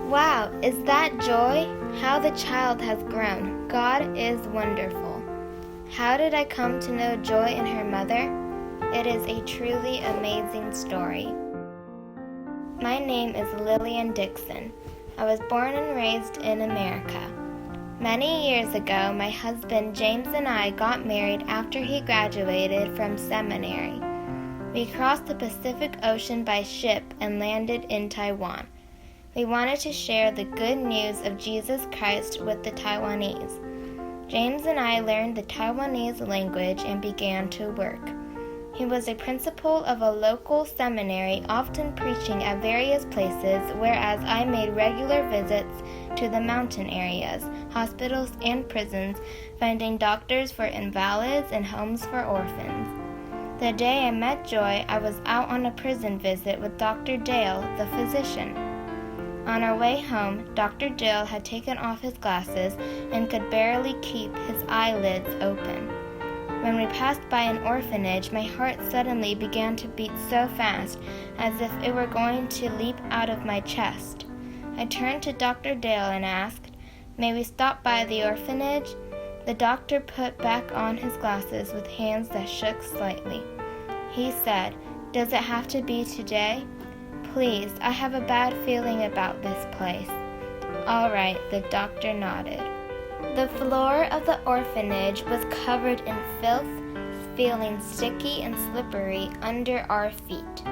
Wow, is that Joy? How the child has grown. God is wonderful. How did I come to know Joy and her mother? It is a truly amazing story. My name is Lillian Dickson. I was born and raised in America. Many years ago, my husband James and I got married after he graduated from seminary. We crossed the Pacific Ocean by ship and landed in Taiwan. We wanted to share the good news of Jesus Christ with the Taiwanese. James and I learned the Taiwanese language and began to work. He was a principal of a local seminary, often preaching at various places, whereas I made regular visits to the mountain areas, hospitals, and prisons, finding doctors for invalids and homes for orphans. The day I met Joy, I was out on a prison visit with Dr. Dale, the physician. On our way home, Dr. Dale had taken off his glasses and could barely keep his eyelids open. When we passed by an orphanage, my heart suddenly began to beat so fast, as if it were going to leap out of my chest. I turned to Dr. Dale and asked, "May we stop by the orphanage?" The doctor put back on his glasses with hands that shook slightly. He said, "Does it have to be today?" "Please, I have a bad feeling about this place." "All right," the doctor nodded. The floor of the orphanage was covered in filth, feeling sticky and slippery under our feet.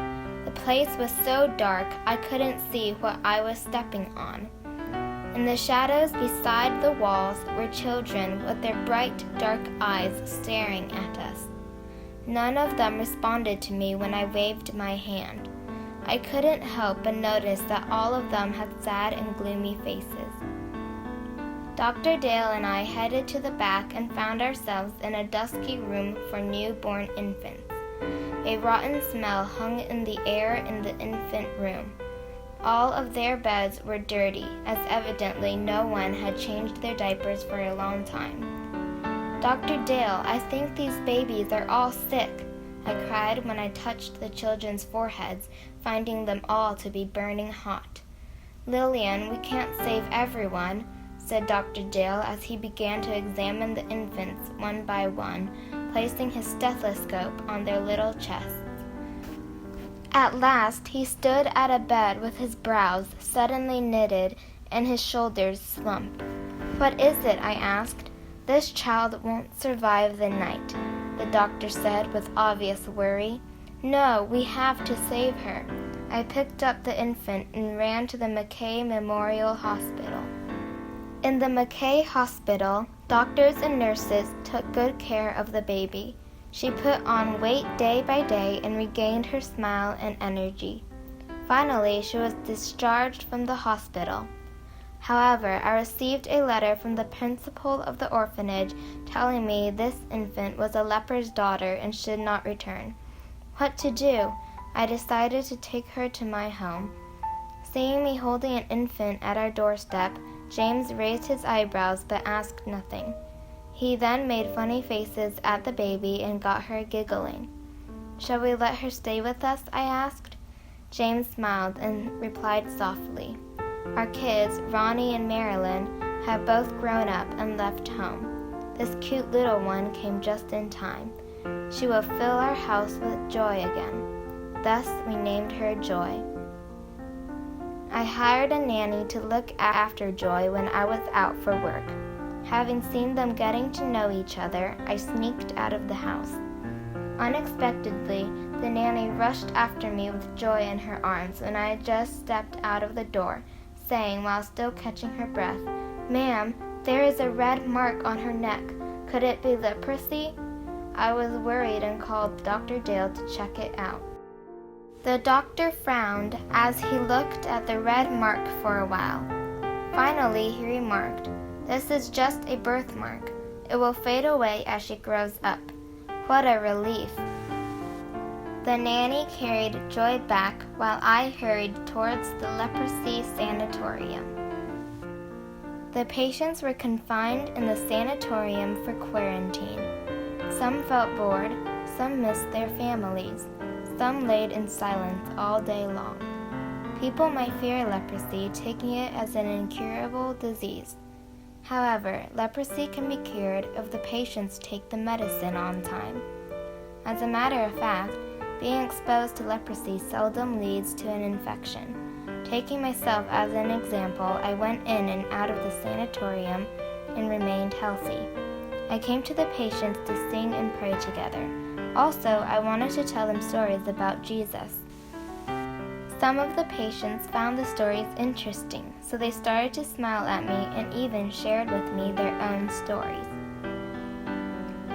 The place was so dark I couldn't see what I was stepping on. In the shadows beside the walls were children with their bright, dark eyes staring at us. None of them responded to me when I waved my hand. I couldn't help but notice that all of them had sad and gloomy faces. Dr. Dale and I headed to the back and found ourselves in a dusky room for newborn infants. A rotten smell hung in the air in the infant room. All of their beds were dirty, as evidently no one had changed their diapers for a long time. "Dr. Dale, I think these babies are all sick," I cried when I touched the children's foreheads, finding them all to be burning hot. "Lillian, we can't save everyone," said Dr. Dale as he began to examine the infants one by one, placing his stethoscope on their little chests. At last he stood at a bed with his brows suddenly knitted and his shoulders slumped. "What is it?" I asked. "This child won't survive the night," the doctor said with obvious worry. "No, we have to save her." I picked up the infant and ran to the McKay Memorial Hospital. In the McKay Hospital, doctors and nurses took good care of the baby. She put on weight day by day and regained her smile and energy. Finally, she was discharged from the hospital. However, I received a letter from the principal of the orphanage telling me this infant was a leper's daughter and should not return. What to do? I decided to take her to my home. Seeing me holding an infant at our doorstep, James raised his eyebrows but asked nothing. He then made funny faces at the baby and got her giggling. "Shall we let her stay with us?" I asked. James smiled and replied softly. Our kids, Ronnie and Marilyn, have both grown up and left home. This cute little one came just in time. She will fill our house with joy again. Thus, we named her Joy. I hired a nanny to look after Joy when I was out for work. Having seen them getting to know each other, I sneaked out of the house. Unexpectedly, the nanny rushed after me with Joy in her arms when I had just stepped out of the door, saying while still catching her breath, "Ma'am, there is a red mark on her neck. Could it be leprosy?" I was worried and called Dr. Dale to check it out. The doctor frowned as he looked at the red mark for a while. Finally, he remarked, "This is just a birthmark. It will fade away as she grows up." What a relief. The nanny carried Joy back while I hurried towards the leprosy sanatorium. The patients were confined in the sanatorium for quarantine. Some felt bored, some missed their families, some laid in silence all day long. People might fear leprosy, taking it as an incurable disease. However, leprosy can be cured if the patients take the medicine on time. As a matter of fact, being exposed to leprosy seldom leads to an infection. Taking myself as an example, I went in and out of the sanatorium and remained healthy. I came to the patients to sing and pray together. Also, I wanted to tell them stories about Jesus. Some of the patients found the stories interesting, so they started to smile at me and even shared with me their own stories.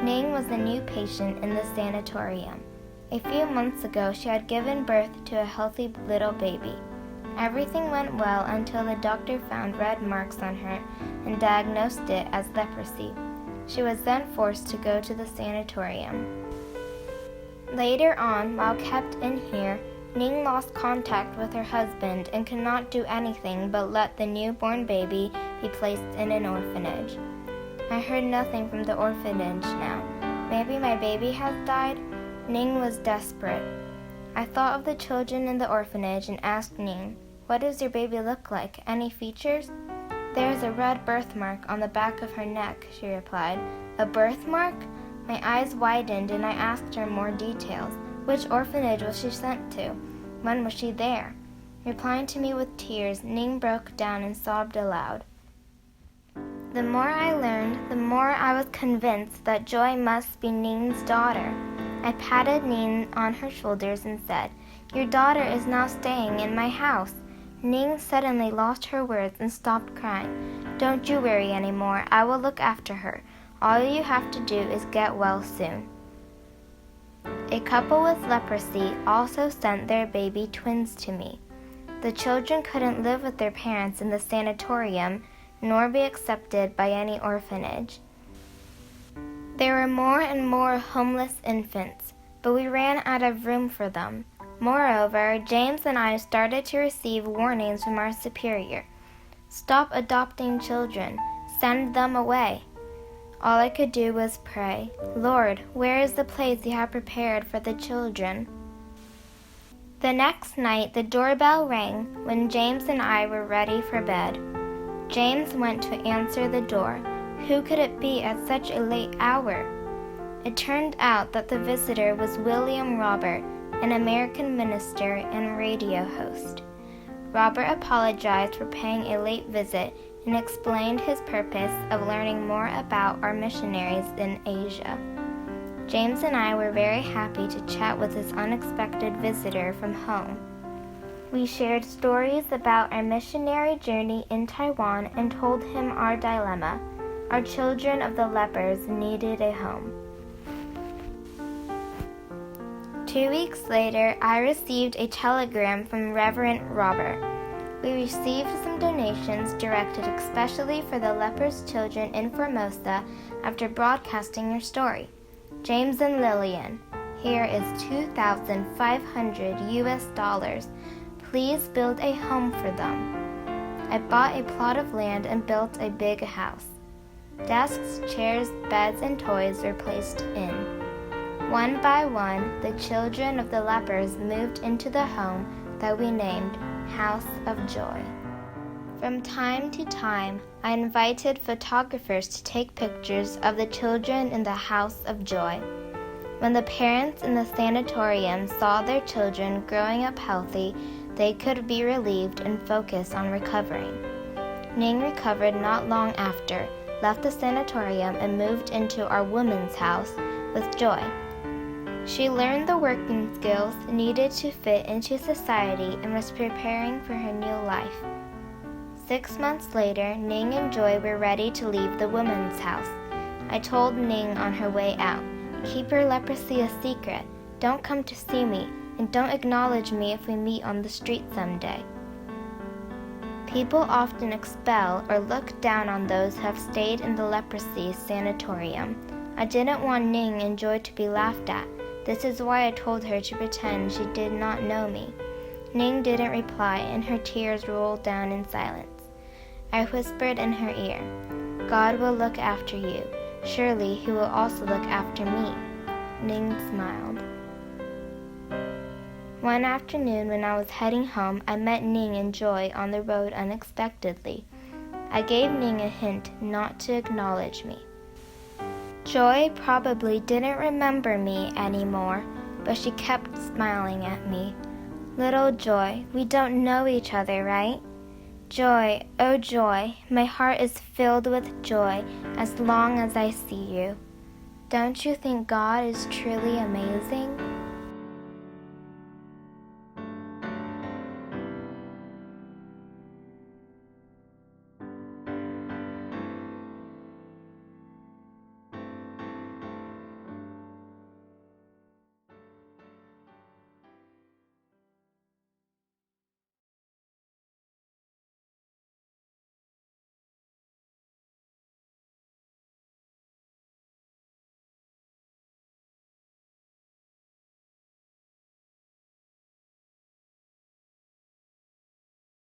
Ning was a new patient in the sanatorium. A few months ago, she had given birth to a healthy little baby. Everything went well until the doctor found red marks on her and diagnosed it as leprosy. She was then forced to go to the sanatorium. Later on, while kept in here, Ning lost contact with her husband and could not do anything but let the newborn baby be placed in an orphanage. I heard nothing from the orphanage now. Maybe my baby has died? Ning was desperate. I thought of the children in the orphanage and asked Ning, "What does your baby look like? Any features?" "There is a red birthmark on the back of her neck," she replied. "A birthmark?" My eyes widened and I asked her more details. Which orphanage was she sent to? When was she there? Replying to me with tears, Ning broke down and sobbed aloud. The more I learned, the more I was convinced that Joy must be Ning's daughter. I patted Ning on her shoulders and said, "Your daughter is now staying in my house." Ning suddenly lost her words and stopped crying. "Don't you worry anymore. I will look after her. All you have to do is get well soon." A couple with leprosy also sent their baby twins to me. The children couldn't live with their parents in the sanatorium, nor be accepted by any orphanage. There were more and more homeless infants, but we ran out of room for them. Moreover, James and I started to receive warnings from our superior. "Stop adopting children. Send them away." All I could do was pray, "Lord, where is the place you have prepared for the children?" The next night, the doorbell rang when James and I were ready for bed. James went to answer the door. Who could it be at such a late hour? It turned out that the visitor was William Robert, an American minister and radio host. Robert apologized for paying a late visit and explained his purpose of learning more about our missionaries in Asia. James and I were very happy to chat with this unexpected visitor from home. We shared stories about our missionary journey in Taiwan and told him our dilemma. Our children of the lepers needed a home. 2 weeks later, I received a telegram from Reverend Robert. We received some donations directed especially for the lepers' children in Formosa after broadcasting your story. James and Lillian, here is $2,500 US. Please build a home for them. I bought a plot of land and built a big house. Desks, chairs, beds, and toys were placed in. One by one, the children of the lepers moved into the home that we named House of Joy. From time to time, I invited photographers to take pictures of the children in the House of Joy. When the parents in the sanatorium saw their children growing up healthy, they could be relieved and focus on recovering. Ning recovered not long after, left the sanatorium, and moved into our women's house with Joy. She learned the working skills needed to fit into society and was preparing for her new life. 6 months later, Ning and Joy were ready to leave the women's house. I told Ning on her way out, "Keep your leprosy a secret. Don't come to see me, and don't acknowledge me if we meet on the street someday." People often expel or look down on those who have stayed in the leprosy sanatorium. I didn't want Ning and Joy to be laughed at. This is why I told her to pretend she did not know me. Ning didn't reply, and her tears rolled down in silence. I whispered in her ear, "God will look after you. Surely he will also look after me." Ning smiled. One afternoon when I was heading home, I met Ning and Joy on the road unexpectedly. I gave Ning a hint not to acknowledge me. Joy probably didn't remember me anymore, but she kept smiling at me. Little Joy, we don't know each other, right? Joy, oh Joy, my heart is filled with joy as long as I see you. Don't you think God is truly amazing?